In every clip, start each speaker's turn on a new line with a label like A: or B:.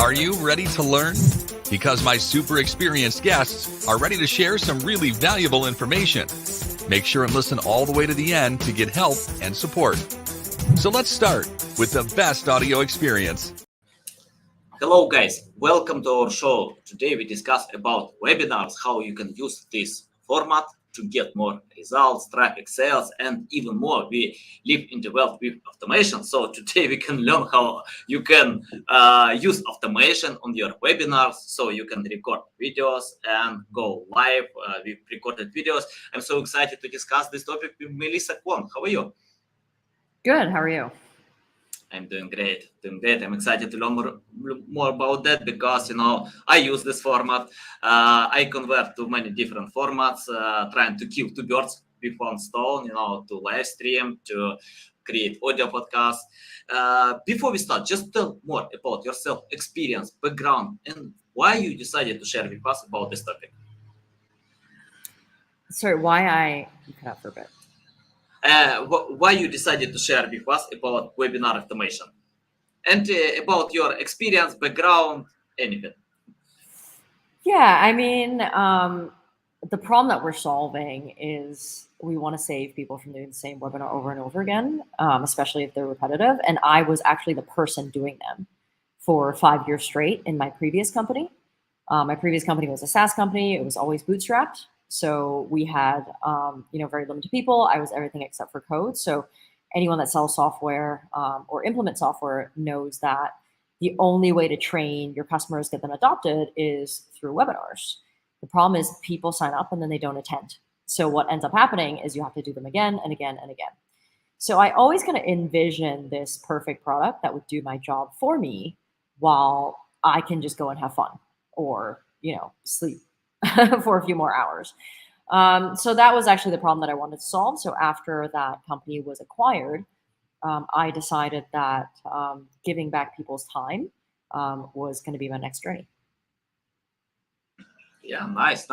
A: Are you ready to learn? Because my super experienced guests are ready to share some really valuable information. Make sure and listen all the way to the end to get help and support. So let's start with the best audio experience.
B: Hello guys, welcome to our show. Today we discuss about webinars, how you can use this format to get more results, traffic, sales, and even more. We live in the world with automation. So today we can learn how you can use automation on your webinars. So you can record videos and go live with recorded videos. I'm so excited to discuss this topic with Melissa Kwan. How are you?
C: Good. How are you?
B: I'm doing great. I'm excited to learn more about that because, I use this format. I convert to many different formats, trying to kill two birds with one stone, to live stream, to create audio podcasts. Before we start, just tell more about yourself, experience, background, and why you decided to share with us about this topic.
C: Sorry, you cut out for a bit.
B: Why you decided to share with us about webinar automation and about your experience, background, anything.
C: Yeah, I mean, the problem that we're solving is we want to save people from doing the same webinar over and over again, especially if they're repetitive. And I was actually the person doing them for 5 years straight in my previous company. My previous company was a SaaS company. It was always bootstrapped. So we had, very limited people. I was everything except for code. So anyone that sells software or implements software knows that the only way to train your customers, get them adopted, is through webinars. The problem is people sign up and then they don't attend. So what ends up happening is you have to do them again and again and again. So I always kind of envision this perfect product that would do my job for me while I can just go and have fun or, sleep for a few more hours. So that was actually the problem that I wanted to solve. So after that company was acquired, I decided that giving back people's time was going to be my next journey.
B: Yeah, nice.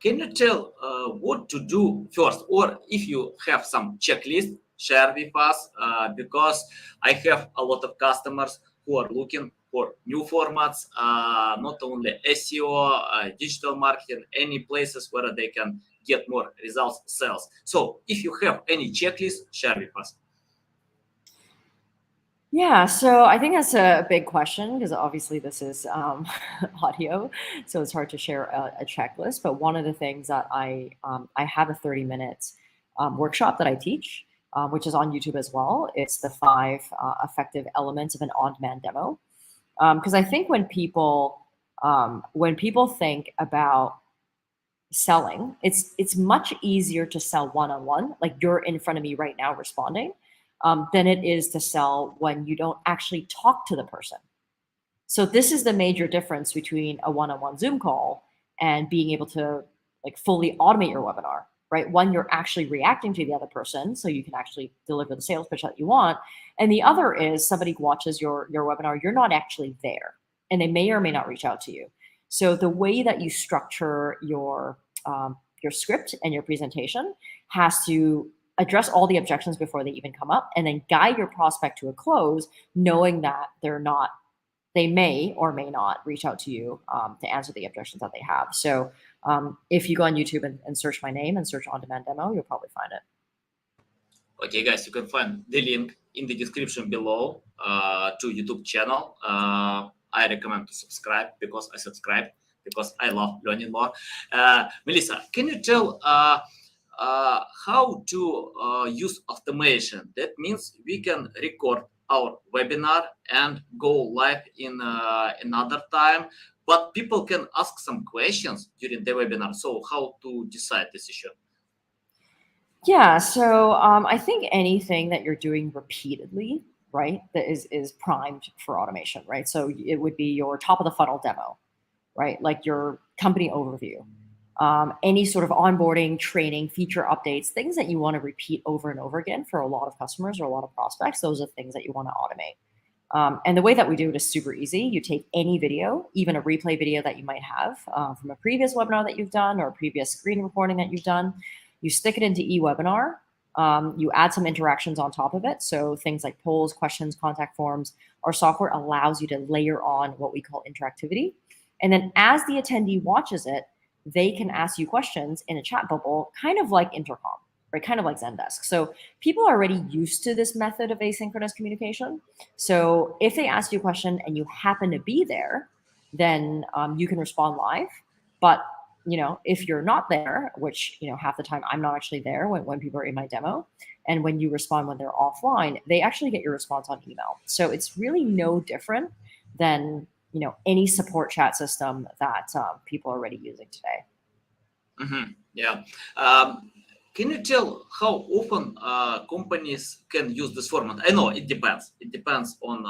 B: Can you tell what to do first, or if you have some checklist, share with us, because I have a lot of customers who are looking for new formats, not only SEO, digital marketing, any places where they can get more results, sales. So if you have any checklist, share with us.
C: Yeah, so I think that's a big question because obviously this is audio, so it's hard to share a checklist. But one of the things that I have a 30-minute workshop that I teach, which is on YouTube as well. It's the 5 effective elements of an on-demand demo. Because I think when people think about selling, it's much easier to sell one-on-one, like you're in front of me right now responding, than it is to sell when you don't actually talk to the person. So this is the major difference between a one-on-one Zoom call and being able to fully automate your webinar, right? One, you're actually reacting to the other person, so you can actually deliver the sales pitch that you want. And the other is somebody watches your webinar, you're not actually there, and they may or may not reach out to you. So the way that you structure your script and your presentation has to address all the objections before they even come up, and then guide your prospect to a close, knowing that they may or may not reach out to you to answer the objections that they have. So if you go on YouTube and search my name and search on-demand demo, you'll probably find it.
B: Okay, guys, you can find the link in the description below to YouTube channel. I recommend to subscribe because I love learning more. Melissa, can you tell how to use automation? That means we can record our webinar and go live in another time, but people can ask some questions during the webinar. So how to decide this issue?
C: Yeah, so I think anything that you're doing repeatedly, right, that is primed for automation, right? So it would be your top of the funnel demo, right? Like your company overview, any sort of onboarding, training, feature updates, things that you want to repeat over and over again for a lot of customers or a lot of prospects. Those are things that you want to automate. And the way that we do it is super easy. You take any video, even a replay video that you might have from a previous webinar that you've done or a previous screen recording that you've done. You stick it into eWebinar, You add some interactions on top of it. So things like polls, questions, contact forms. Our software allows you to layer on what we call interactivity. And then as the attendee watches it, they can ask you questions in a chat bubble, kind of like intercom, right? Kind of like Zendesk. So people are already used to this method of asynchronous communication. So if they ask you a question and you happen to be there, then you can respond live. But if you're not there, which half the time I'm not actually there when people are in my demo, and when you respond when they're offline, they actually get your response on email. So it's really no different than any support chat system that people are already using today.
B: Yeah. Can you tell how often companies can use this format? I know it depends. It depends on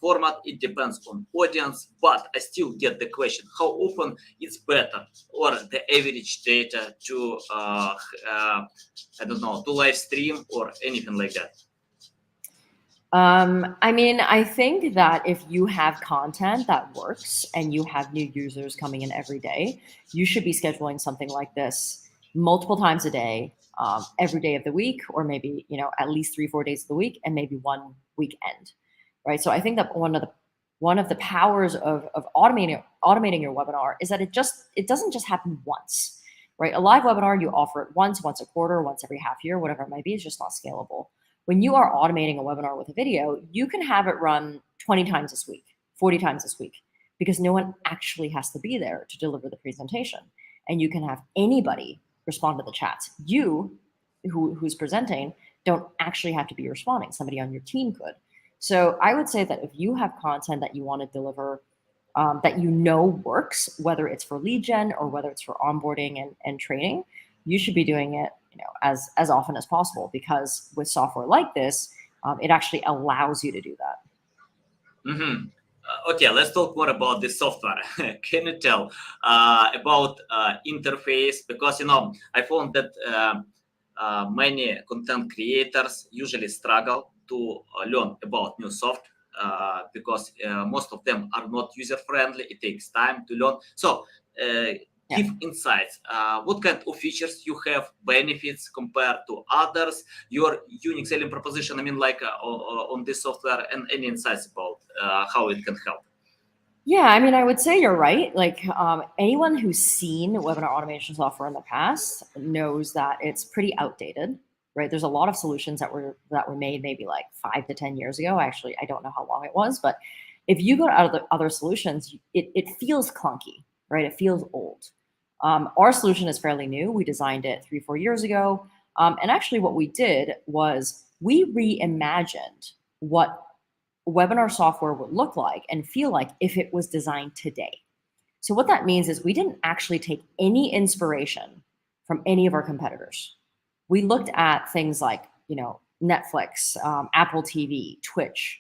B: format. It depends on audience. But I still get the question: how often it's better, or the average data to I don't know, to live stream or anything like that?
C: I think that if you have content that works and you have new users coming in every day, you should be scheduling something like this multiple times a day, every day of the week, or maybe, at least 3-4 days of the week, and maybe one weekend, right? So I think that one of the powers of automating your webinar is that it doesn't just happen once, right? A live webinar, you offer it once a quarter, once every half year, whatever it might be, it's just not scalable. When you are automating a webinar with a video, you can have it run 20 times this week, 40 times this week, because no one actually has to be there to deliver the presentation. And you can have anybody respond to the chats. You, who's presenting, don't actually have to be responding. Somebody on your team could. So I would say that if you have content that you want to deliver that works, whether it's for lead gen or whether it's for onboarding and training, you should be doing it as often as possible, because with software like this, it actually allows you to do that.
B: Okay, let's talk more about the software. Can you tell about interface? Because I found that many content creators usually struggle to learn about new software because most of them are not user friendly. It takes time to learn. So give insights. What kind of features you have, benefits compared to others, your unique selling proposition, on this software, and any insights about how it can help?
C: Yeah, I would say you're right. Like anyone who's seen webinar automation software in the past knows that it's pretty outdated, right? There's a lot of solutions that were made maybe like 5 to 10 years ago. Actually, I don't know how long it was, but if you go to other solutions, it feels clunky, right? It feels old. Our solution is fairly new. We designed it 3-4 years ago. And actually what we did was we reimagined what webinar software would look like and feel like if it was designed today. So what that means is we didn't actually take any inspiration from any of our competitors. We looked at things like, Netflix, Apple TV, Twitch,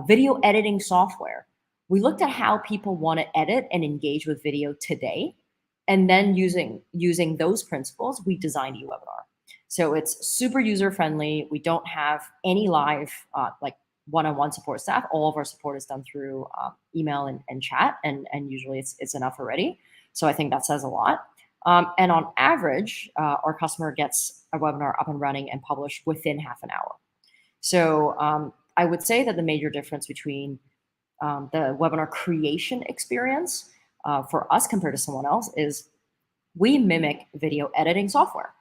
C: video editing software. We looked at how people want to edit and engage with video today. And then using those principles, we designed eWebinar. So it's super user-friendly. We don't have any live one-on-one support staff. All of our support is done through email and chat, and usually it's enough already. So I think that says a lot. And on average, our customer gets a webinar up and running and published within half an hour. So I would say that the major difference between the webinar creation experience for us compared to someone else is we mimic video editing software.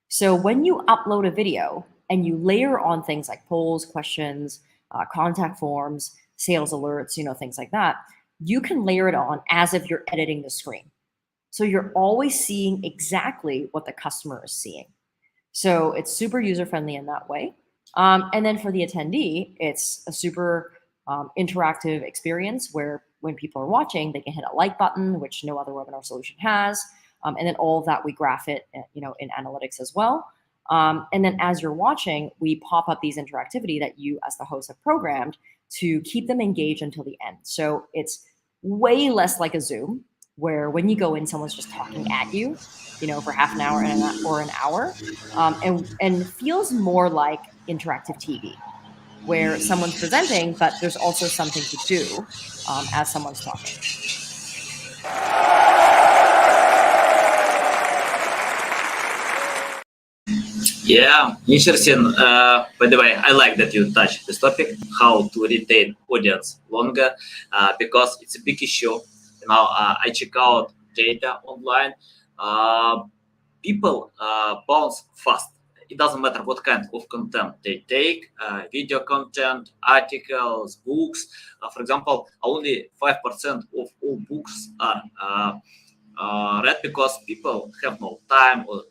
C: So when you upload a video and you layer on things like polls, questions, contact forms, sales alerts, things like that, you can layer it on as if you're editing the screen. So you're always seeing exactly what the customer is seeing. So it's super user-friendly in that way. And then for the attendee, it's a super interactive experience where when people are watching, they can hit a like button, which no other webinar solution has. And then all of that, we graph it, in analytics as well. And then as you're watching, we pop up these interactivity that you as the host have programmed to keep them engaged until the end. So it's way less like a Zoom, where when you go in, someone's just talking at you, for half an hour or an hour, and feels more like interactive TV, where someone's presenting, but there's also something to do as someone's talking.
B: Yeah, interesting. By the way, I like that you touched this topic, how to retain audience longer, because it's a big issue. I check out data online. Uh, People bounce fast. It doesn't matter what kind of content they take, video content, articles, books. For example, only 5% of all books are read because people have no time or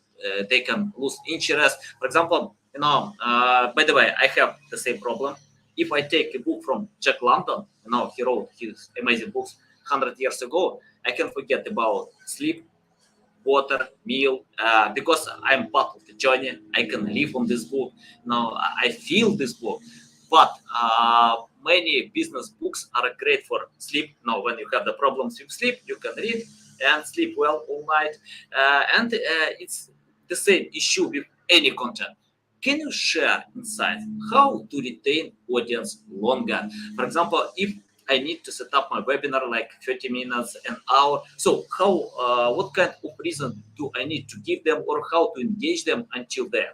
B: they can lose interest. For example, by the way, I have the same problem. If I take a book from Jack London, he wrote his amazing books 100 years ago, I can forget about sleep, water, meal, because I'm part of the journey. I can live on this book. Now I feel this book. But many business books are great for sleep. Now, when you have the problems with sleep, you can read and sleep well all night. And it's the same issue with any content. Can you share insights how to retain audience longer? For example, if I need to set up my webinar like 30 minutes, an hour. So what kind of reason do I need to give them or how to engage them until then?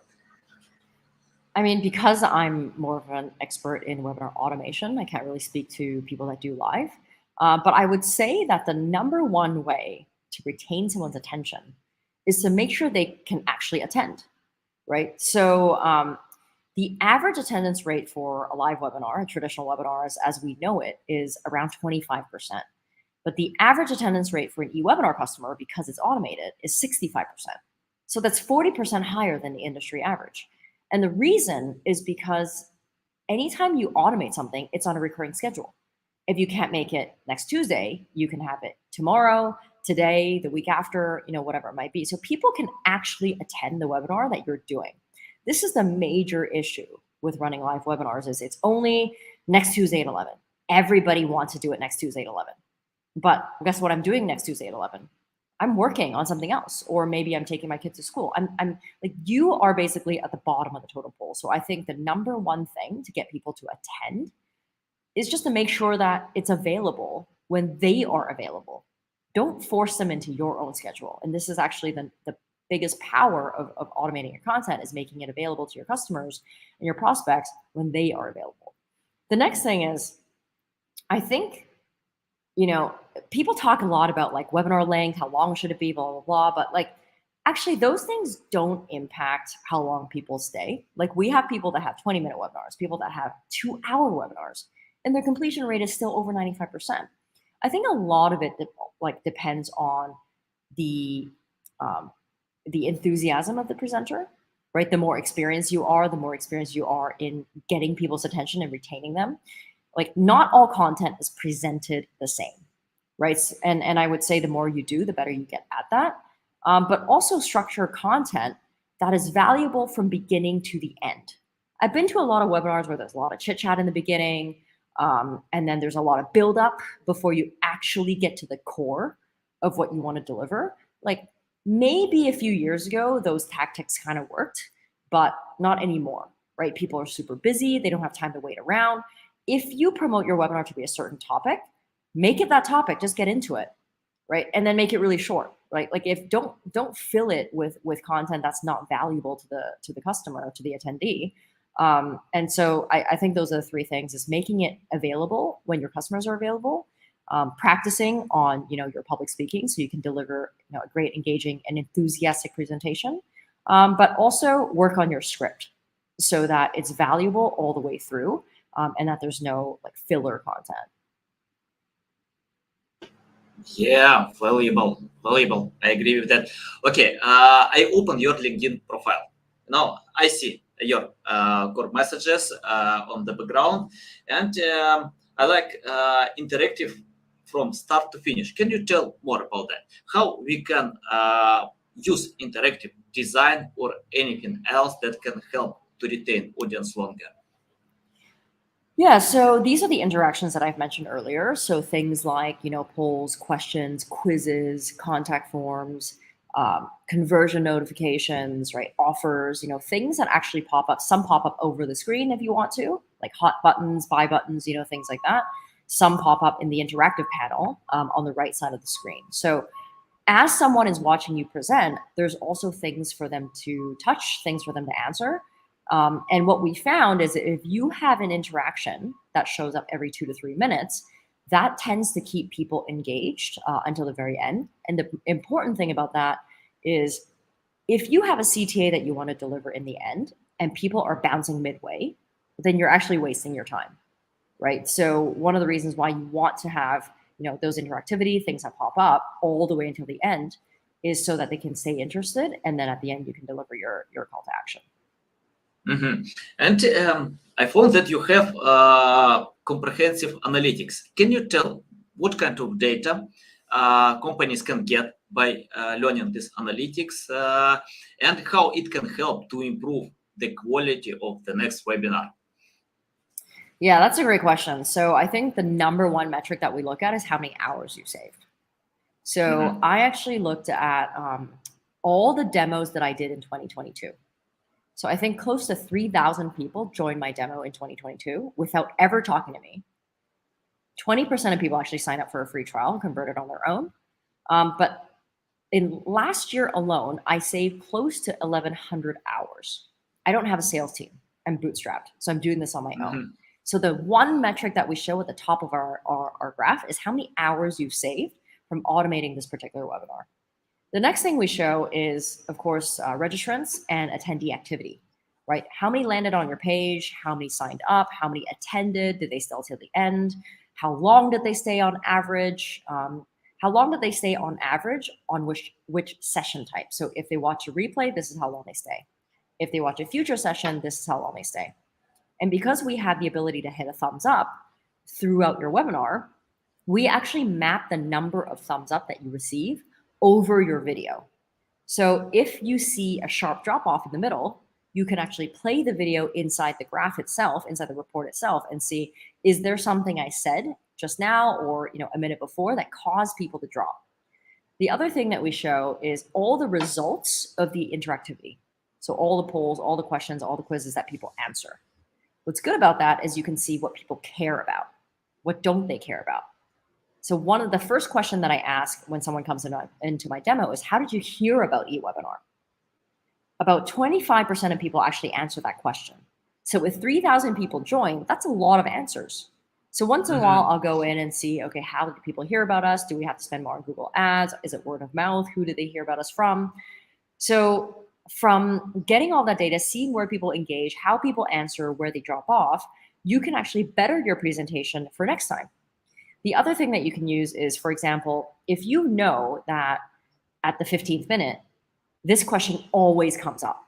C: I mean, because I'm more of an expert in webinar automation, I can't really speak to people that do live. But I would say that the number one way to retain someone's attention is to make sure they can actually attend, right? So the average attendance rate for a live webinar, traditional webinars as we know it, is around 25%. But the average attendance rate for an e-webinar customer, because it's automated, is 65%. So that's 40% higher than the industry average. And the reason is because anytime you automate something, it's on a recurring schedule. If you can't make it next Tuesday, you can have it tomorrow, today, the week after, whatever it might be. So people can actually attend the webinar that you're doing. This is the major issue with running live webinars is it's only next Tuesday at 11. Everybody wants to do it next Tuesday at 11. But guess what I'm doing next Tuesday at 11? I'm working on something else, or maybe I'm taking my kids to school. I'm like, you are basically at the bottom of the totem pole. So I think the number one thing to get people to attend is just to make sure that it's available when they are available. Don't force them into your own schedule. And this is actually the biggest power of automating your content is making it available to your customers and your prospects when they are available. The next thing is, I think, people talk a lot about like webinar length, how long should it be, blah, blah, blah. But like, actually those things don't impact how long people stay. Like we have people that have 20-minute webinars, people that have 2-hour webinars, and their completion rate is still over 95%. I think a lot of it depends on the enthusiasm of the presenter, right? The more experienced you are, in getting people's attention and retaining them. Like not all content is presented the same, right? And I would say the more you do, the better you get at that. But also structure content that is valuable from beginning to the end. I've been to a lot of webinars where there's a lot of chit chat in the beginning, and then there's a lot of build up before you actually get to the core of what you want to deliver. Like maybe a few years ago, those tactics kind of worked, but not anymore, right? People are super busy. They don't have time to wait around. If you promote your webinar to be a certain topic, make it that topic, just get into it, right? And then make it really short, right? Like if don't fill it with content that's not valuable to the customer, to the attendee. And so I think those are the three things: is making it available when your customers are available, practicing on your public speaking so you can deliver a great, engaging, and enthusiastic presentation, but also work on your script so that it's valuable all the way through. And that there's no like filler content.
B: Yeah, valuable. I agree with that. Okay, I open your LinkedIn profile. Now I see your core messages on the background, and I like interactive from start to finish. Can you tell more about that? How we can use interactive design or anything else that can help to retain audience longer?
C: Yeah, so these are the interactions that I've mentioned earlier. So things like, polls, questions, quizzes, contact forms, conversion notifications, right? Offers, things that actually pop up. Some pop up over the screen if you want to, like hot buttons, buy buttons, things like that. Some pop up in the interactive panel on the right side of the screen. So as someone is watching you present, there's also things for them to touch, things for them to answer. And what we found is that if you have an interaction that shows up every 2 to 3 minutes, that tends to keep people engaged until the very end. And the important thing about that is if you have a CTA that you want to deliver in the end and people are bouncing midway, then you're actually wasting your time, right? So one of the reasons why you want to have those interactivity things that pop up all the way until the end is so that they can stay interested, and then at the end you can deliver your call to action.
B: And I found that you have comprehensive analytics. Can you tell what kind of data companies can get by learning this analytics, and how it can help to improve the quality of the next webinar?
C: Yeah, that's a great question. So I think the number one metric that we look at is how many hours you saved. So I actually looked at all the demos that I did in 2022. So I think close to 3,000 people joined my demo in 2022 without ever talking to me. 20% of people actually signed up for a free trial and converted on their own. But in last year alone, I saved close to 1,100 hours. I don't have a sales team. I'm bootstrapped. So I'm doing this on my own. So the one metric that we show at the top of our graph is how many hours you've saved from automating this particular webinar. The next thing we show is, of course, registrants and attendee activity, right? How many landed on your page? How many signed up? How many attended? Did they stay till the end? How long did they stay on average? How long did they stay on average on which session type? So if they watch a replay, this is how long they stay. If they watch a future session, this is how long they stay. And because we have the ability to hit a thumbs up throughout your webinar, we actually map the number of thumbs up that you receive over your video. So if you see a sharp drop off in the middle, you can actually play the video inside the graph itself, inside the report itself, and see, is there something I said just now or a minute before that caused people to drop? The other thing that we show is all the results of the interactivity. So all the polls, all the questions, all the quizzes that people answer. What's good about that is you can see what people care about. What don't they care about? So one of the first question that I ask when someone comes into my demo is, how did you hear about eWebinar? About 25% of people actually answer that question. So with 3,000 people join, that's a lot of answers. So once in a while, I'll go in and see, okay, how do people hear about us? Do we have to spend more on Google Ads? Is it word of mouth? Who did they hear about us from? So from getting all that data, seeing where people engage, how people answer, where they drop off, you can actually better your presentation for next time. The other thing that you can use is, for example, if you know that at the 15th minute, this question always comes up.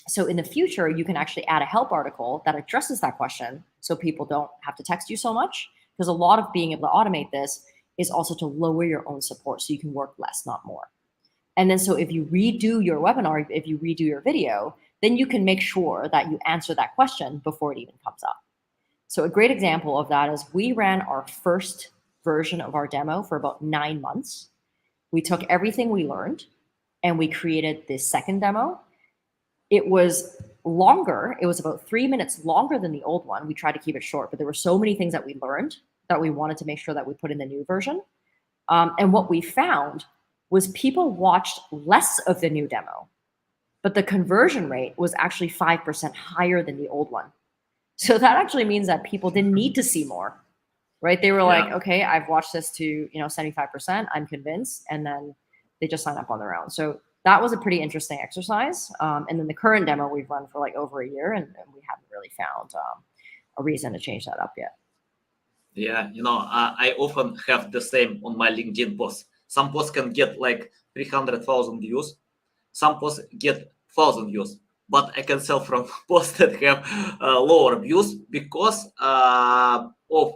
C: So in the future, you can actually add a help article that addresses that question so people don't have to text you so much, because a lot of being able to automate this is also to lower your own support so you can work less, not more. And then so if you redo your webinar, if you redo your video, then you can make sure that you answer that question before it even comes up. So a great example of that is we ran our first version of our demo for about 9 months. We took everything we learned and we created this second demo. It was longer. It was about 3 minutes longer than the old one. We tried to keep it short, but there were so many things that we learned that we wanted to make sure that we put in the new version. And what we found was people watched less of the new demo, but the conversion rate was actually 5% higher than the old one. So that actually means that people didn't need to see more, right? They were like, okay, I've watched this to 75%, I'm convinced, and then they just sign up on their own. So that was a pretty interesting exercise. And then the current demo we've run for like over a year, and we haven't really found a reason to change that up yet.
B: Yeah, I often have the same on my LinkedIn posts. Some posts can get like 300,000 views. Some posts get 1,000 views. But I can sell from posts that have lower views because of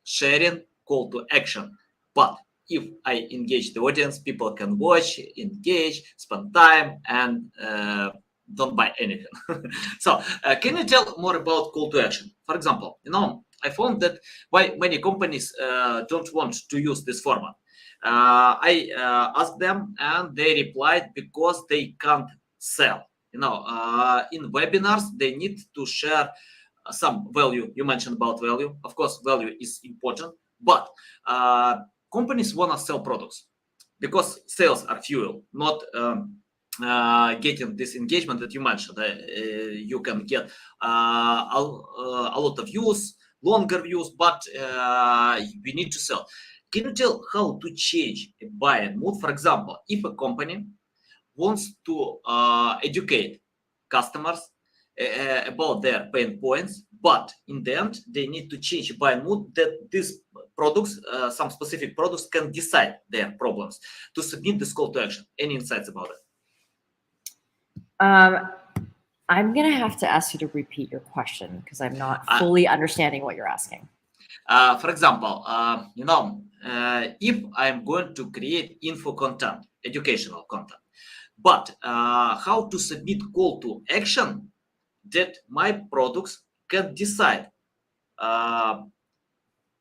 B: sharing call to action. But if I engage the audience, people can watch, engage, spend time, and don't buy anything. So can you tell more about call to action? For example, I found that why many companies don't want to use this format. I asked them and they replied because they can't sell. In webinars, they need to share some value. You mentioned about value. Of course, value is important, but companies want to sell products. because sales are fuel, not getting this engagement that you mentioned. You can get a lot of views, longer views, but we need to sell. Can you tell how to change a buying mood? For example, if a company wants to educate customers about their pain points, but in the end they need to change buying mood, that these products, some specific products, can decide their problems, to submit this call to action. Any insights about it?
C: I'm gonna have to ask you to repeat your question because I'm not fully understanding what you're asking.
B: For example, if I'm going to create info content, educational content, but how to submit call to action that my products can decide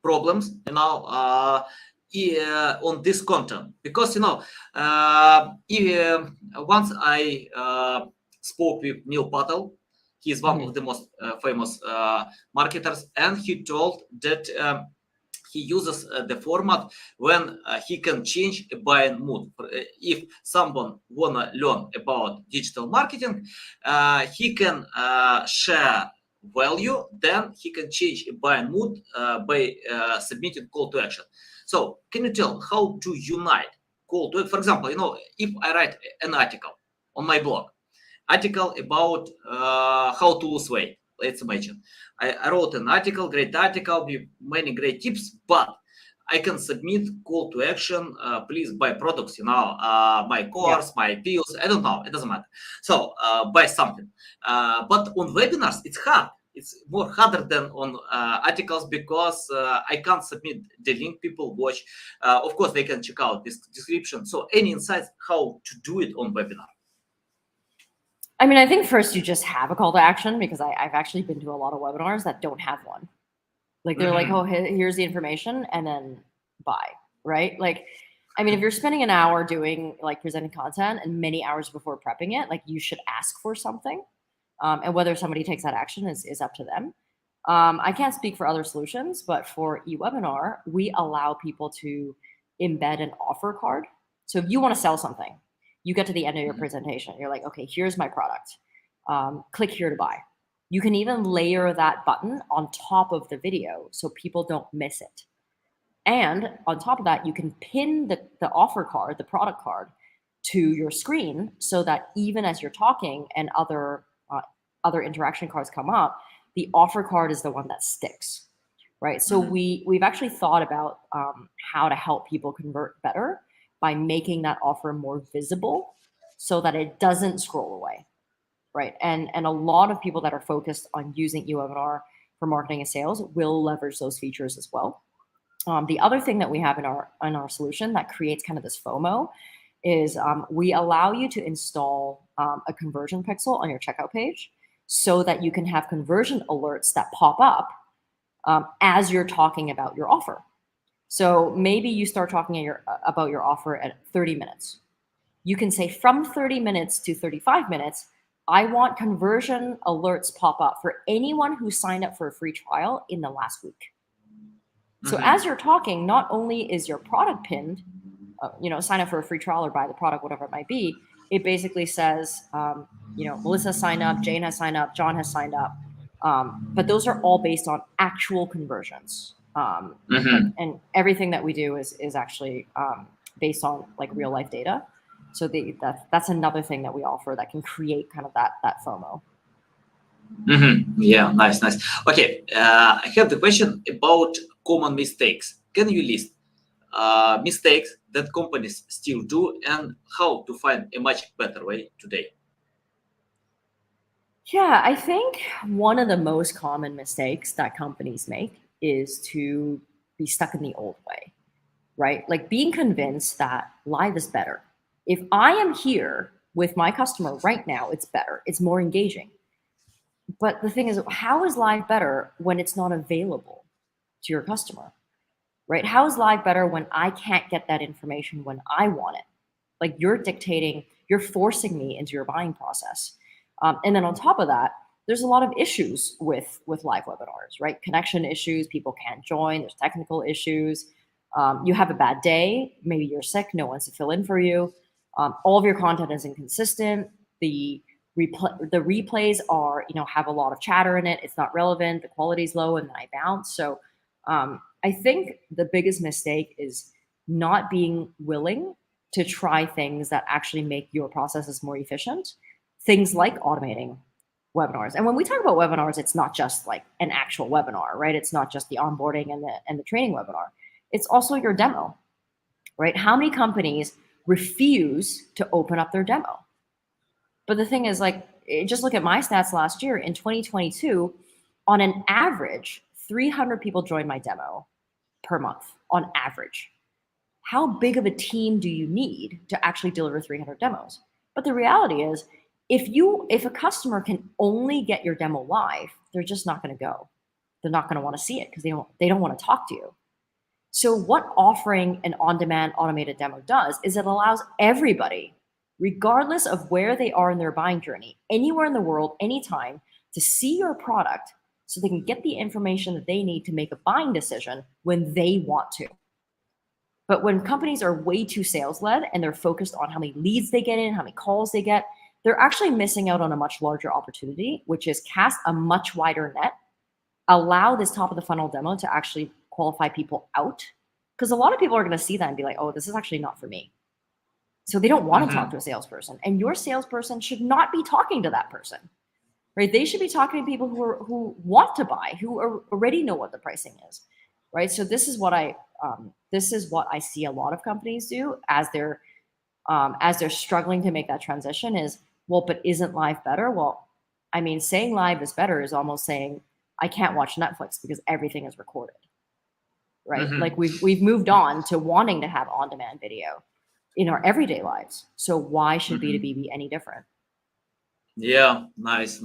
B: problems, on this content, because once I spoke with Neil Patel. He is one of the most famous marketers, and he told that he uses the format when he can change a buying mood. If someone wanna learn about digital marketing, he can share value, then he can change a buying mood by submitting call to action. So can you tell how to unite call to, for example, if I write an article on my blog, article about how to lose weight, let's imagine. I wrote an article, great article with many great tips, but I can submit call to action, please buy products, my course, my pills, I don't know, it doesn't matter. So buy something. But on webinars, it's hard. It's more harder than on articles, because I can't submit the link people watch. Of course, they can check out this description. So any insights how to do it on webinar?
C: I mean, I think first you just have a call to action, because I've actually been to a lot of webinars that don't have one. Like they're like, oh, here's the information and then buy, right? Like, I mean, if you're spending an hour doing like presenting content and many hours before prepping it, like you should ask for something. And whether somebody takes that action is up to them. I can't speak for other solutions, but for eWebinar, we allow people to embed an offer card. So if you want to sell something, you get to the end of your presentation, you're like, okay, here's my product. Click here to buy. You can even layer that button on top of the video so people don't miss it. And on top of that, you can pin the offer card, the product card, to your screen, so that even as you're talking and other interaction cards come up, the offer card is the one that sticks, right? So we've actually thought about how to help people convert better by making that offer more visible so that it doesn't scroll away, right? And a lot of people that are focused on using eWebinar for marketing and sales will leverage those features as well. The other thing that we have in our solution that creates kind of this FOMO is we allow you to install a conversion pixel on your checkout page, so that you can have conversion alerts that pop up as you're talking about your offer. So maybe you start talking about your offer at 30 minutes. You can say from 30 minutes to 35 minutes, I want conversion alerts pop up for anyone who signed up for a free trial in the last week. So as you're talking, not only is your product pinned, sign up for a free trial or buy the product, whatever it might be, it basically says, Melissa signed up, Jane has signed up, John has signed up. But those are all based on actual conversions. And everything that we do is actually based on like real life data. So that's another thing that we offer that can create kind of that FOMO.
B: Yeah, nice. Okay, I have the question about common mistakes. Can you list mistakes that companies still do, and how to find a much better way today?
C: Yeah, I think one of the most common mistakes that companies make is to be stuck in the old way, right? Like being convinced that live is better. If I am here with my customer right now, it's better, it's more engaging. But the thing is, how is live better when it's not available to your customer, right? How is live better when I can't get that information when I want it? Like you're dictating, you're forcing me into your buying process. And then on top of that, there's a lot of issues with live webinars, right? Connection issues, people can't join, there's technical issues. You have a bad day, maybe you're sick, no one's to fill in for you. All of your content is inconsistent. The replays are, have a lot of chatter in it. It's not relevant. The quality's low, and then I bounce. So I think the biggest mistake is not being willing to try things that actually make your processes more efficient. Things like automating webinars. And when we talk about webinars, it's not just like an actual webinar, right? It's not just the onboarding and the training webinar. It's also your demo, right? How many companies refuse to open up their demo? But the thing is, like, just look at my stats last year. In 2022, on an average, 300 people joined my demo per month on average. How big of a team do you need to actually deliver 300 demos? But the reality is, if a customer can only get your demo live, they're just not going to go. They're not going to want to see it because they don't want to talk to you. So what offering an on-demand automated demo does is it allows everybody, regardless of where they are in their buying journey, anywhere in the world, anytime, to see your product so they can get the information that they need to make a buying decision when they want to. But when companies are way too sales-led and they're focused on how many leads they get in, how many calls they get, they're actually missing out on a much larger opportunity, which is cast a much wider net, allow this top of the funnel demo to actually qualify people out. Because a lot of people are going to see that and be like, oh, this is actually not for me. So they don't want to talk to a salesperson. And your salesperson should not be talking to that person, right? They should be talking to people who want to buy, who already know what the pricing is, right? So this is what I see a lot of companies do as they're struggling to make that transition is, well, but isn't live better? Well, I mean, saying live is better is almost saying I can't watch Netflix because everything is recorded, right? Like we've moved on to wanting to have on-demand video in our everyday lives. So why should B2B be any different?
B: Yeah, nice.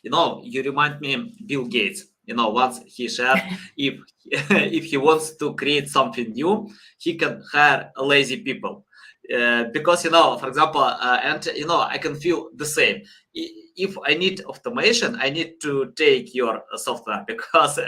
B: You remind me Bill Gates. Once he shared, if he wants to create something new, he can hire lazy people. Because for example, I can feel the same. If I need automation, I need to take your software because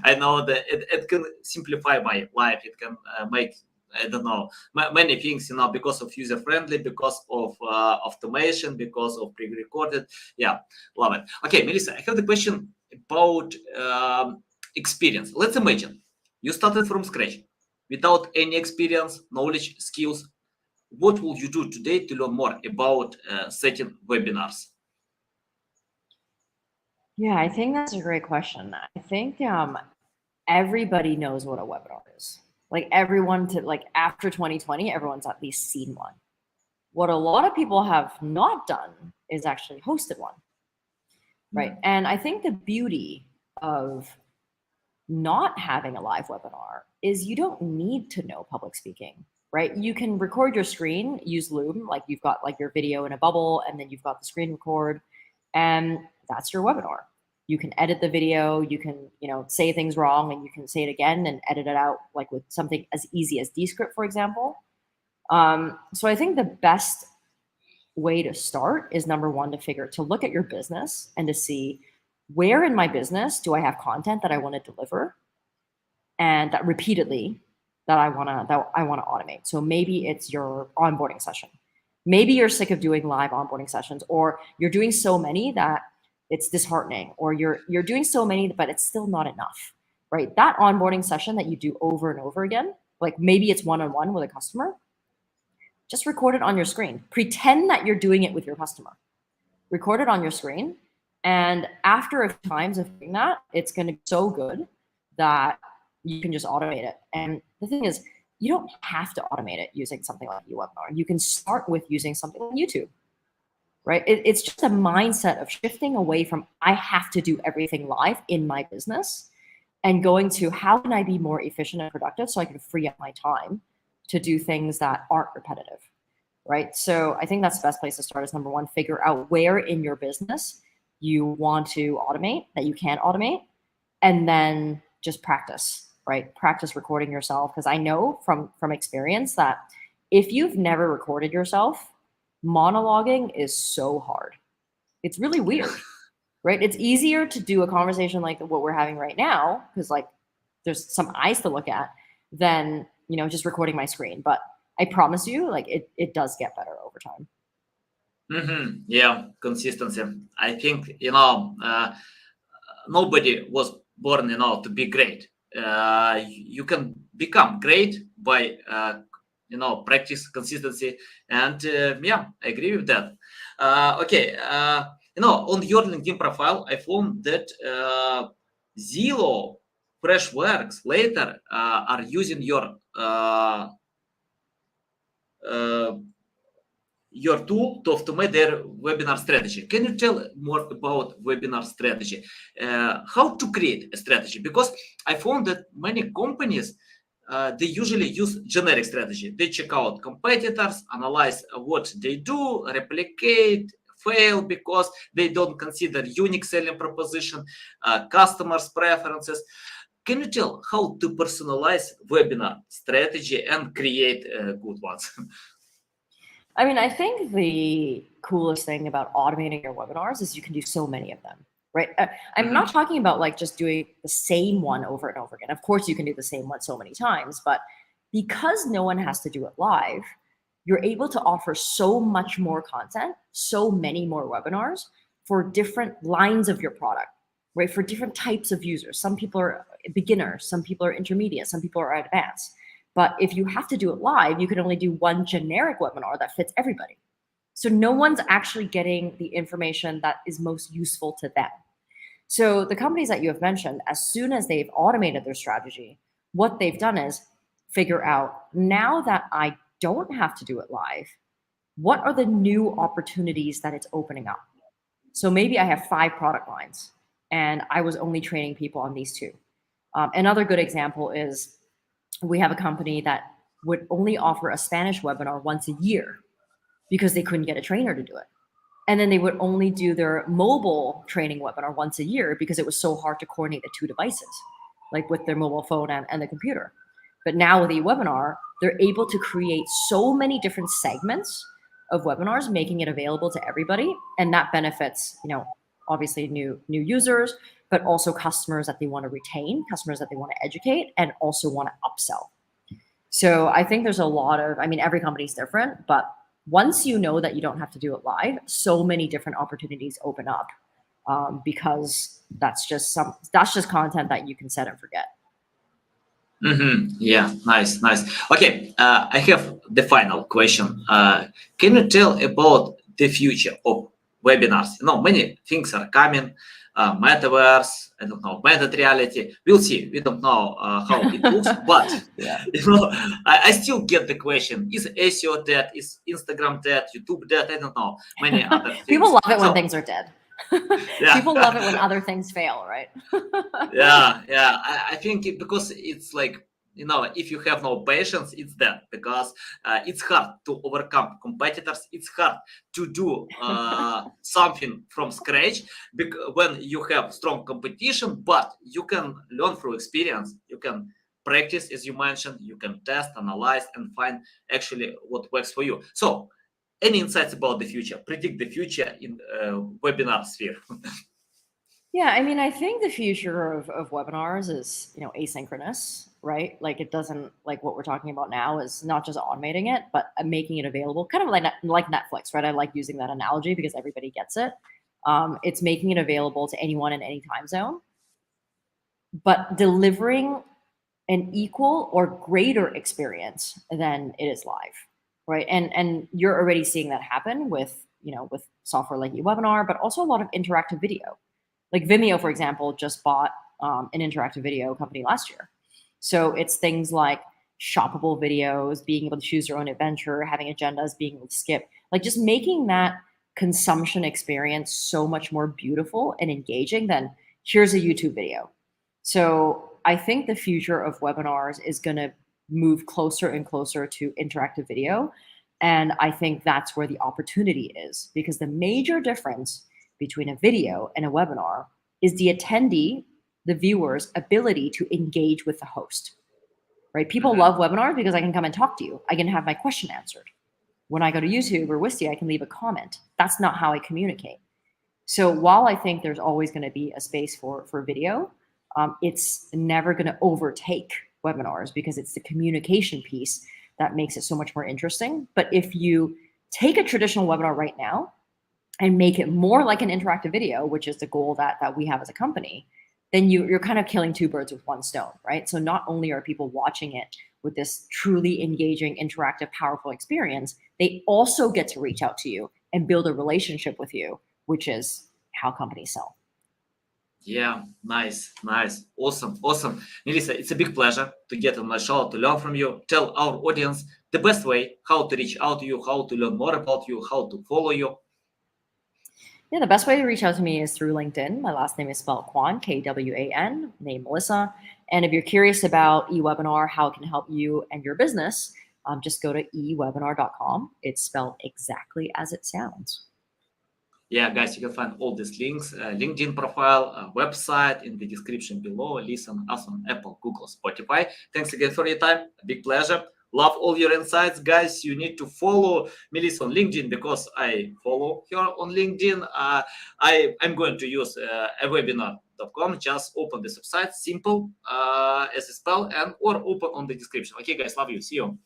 B: I know that it can simplify my life. It can make, I don't know, many things, because of user friendly, because of automation, because of pre-recorded. Yeah, love it. Okay, Melissa, I have the question about experience. Let's imagine you started from scratch without any experience, knowledge, skills. What will you do today to learn more about setting webinars?
C: Yeah, I think that's a great question. I think everybody knows what a webinar is. Like everyone after 2020, everyone's at least seen one. What a lot of people have not done is actually hosted one, right? And I think the beauty of not having a live webinar is you don't need to know public speaking, right? You can record your screen, use Loom, like you've got like your video in a bubble and then you've got the screen record, and that's your webinar. You can edit the video, you can, say things wrong and you can say it again and edit it out like with something as easy as Descript, for example. So I think the best way to start is number one, to look at your business and to see where in my business do I have content that I want to deliver and that repeatedly that I want to automate. So maybe it's your onboarding session. Maybe you're sick of doing live onboarding sessions, or you're doing so many that it's disheartening, or you're doing so many, but it's still not enough, right? That onboarding session that you do over and over again, like maybe it's one-on-one with a customer, just record it on your screen. Pretend that you're doing it with your customer. Record it on your screen. And after a few times of doing that, it's going to be so good that you can just automate it. And the thing is, you don't have to automate it using something like eWebinar. You can start with using something like YouTube, right? It's just a mindset of shifting away from I have to do everything live in my business and going to how can I be more efficient and productive so I can free up my time to do things that aren't repetitive, right? So I think that's the best place to start is number one, figure out where in your business you want to automate, that you can automate, and then just practice, right? Practice recording yourself. Because I know from experience that if you've never recorded yourself, monologuing is so hard. It's really weird, right? It's easier to do a conversation like what we're having right now, because like there's some eyes to look at, than just recording my screen. But I promise you, like it does get better over time.
B: Yeah, consistency. I think nobody was born to be great. You can become great by practice, consistency, and yeah, I agree with that. Okay, on your LinkedIn profile, I found that Zillow, Freshworks later are using your tool to automate their webinar strategy. Can you tell more about webinar strategy? How to create a strategy? Because I found that many companies, they usually use generic strategy. They check out competitors, analyze what they do, replicate, fail because they don't consider unique selling proposition, customers' preferences. Can you tell how to personalize webinar strategy and create good ones?
C: I mean, I think the coolest thing about automating your webinars is you can do so many of them, right? I'm not talking about like just doing the same one over and over again. Of course, you can do the same one so many times, but because no one has to do it live, you're able to offer so much more content, so many more webinars for different lines of your product, right? For different types of users. Some people are beginners, some people are intermediate, some people are advanced. But if you have to do it live, you can only do one generic webinar that fits everybody. So no one's actually getting the information that is most useful to them. So the companies that you have mentioned, as soon as they've automated their strategy, what they've done is figure out, now that I don't have to do it live, what are the new opportunities that it's opening up? So maybe I have 5 product lines and I was only training people on these 2. Another good example is we have a company that would only offer a Spanish webinar once a year because they couldn't get a trainer to do it. And then they would only do their mobile training webinar once a year because it was so hard to coordinate the 2 devices, like with their mobile phone and the computer. But now with eWebinar, they're able to create so many different segments of webinars, making it available to everybody. And that benefits, obviously new users, but also customers that they want to retain, customers that they want to educate, and also want to upsell. So I think there's a lot of, every company's different, but once you know that you don't have to do it live, so many different opportunities open up because that's just content that you can set and forget.
B: Yeah, nice. Okay, I have the final question. Can you tell about the future of webinars? Many things are coming. Metaverse, I don't know, augmented reality. We'll see. We don't know how it looks, but
C: Yeah.
B: I still get the question: is SEO dead? Is Instagram dead? YouTube dead? I don't know. Many other things.
C: People love it when things are dead.
B: Yeah.
C: People love it when other things fail, right?
B: Yeah. I think because it's like, if you have no patience, it's dead because it's hard to overcome competitors. It's hard to do something from scratch when you have strong competition, but you can learn through experience. You can practice, as you mentioned, you can test, analyze, and find actually what works for you. So any insights about the future? Predict the future in webinar sphere.
C: Yeah, I think the future of webinars is, asynchronous, right? Like it doesn't, like what we're talking about now is not just automating it, but making it available, kind of like Netflix, right? I like using that analogy because everybody gets it. It's making it available to anyone in any time zone, but delivering an equal or greater experience than it is live, right? And you're already seeing that happen with software like eWebinar, but also a lot of interactive video. Like Vimeo, for example, just bought an interactive video company last year. So it's things like shoppable videos, being able to choose your own adventure, having agendas, being able to skip, like just making that consumption experience so much more beautiful and engaging than here's a YouTube video. So I think the future of webinars is going to move closer and closer to interactive video. And I think that's where the opportunity is, because the major difference between a video and a webinar is the attendee, the viewer's ability to engage with the host, right? People love webinars because I can come and talk to you. I can have my question answered. When I go to YouTube or Wistia, I can leave a comment. That's not how I communicate. So while I think there's always going to be a space for video, it's never going to overtake webinars because it's the communication piece that makes it so much more interesting. But if you take a traditional webinar right now and make it more like an interactive video, which is the goal that we have as a company, then you're kind of killing two birds with one stone, right? So not only are people watching it with this truly engaging, interactive, powerful experience, they also get to reach out to you and build a relationship with you, which is how companies sell.
B: Yeah, nice. Awesome. Melissa, it's a big pleasure to get on my show, to learn from you. Tell our audience the best way, how to reach out to you, how to learn more about you, how to follow you.
C: Yeah, the best way to reach out to me is through LinkedIn. My last name is spelled Kwan, Kwan, name Melissa. And if you're curious about eWebinar, how it can help you and your business, just go to ewebinar.com. It's spelled exactly as it sounds.
B: Yeah, guys, you can find all these links, LinkedIn profile, website in the description below. Listen us on Apple, Google, Spotify. Thanks again for your time. A big pleasure. Love all your insights, guys. You need to follow Melissa on LinkedIn because I follow her on LinkedIn. I'm going to use awebinar.com. Just open this website, simple as a spell, and or open on the description. Okay, guys, love you. See you.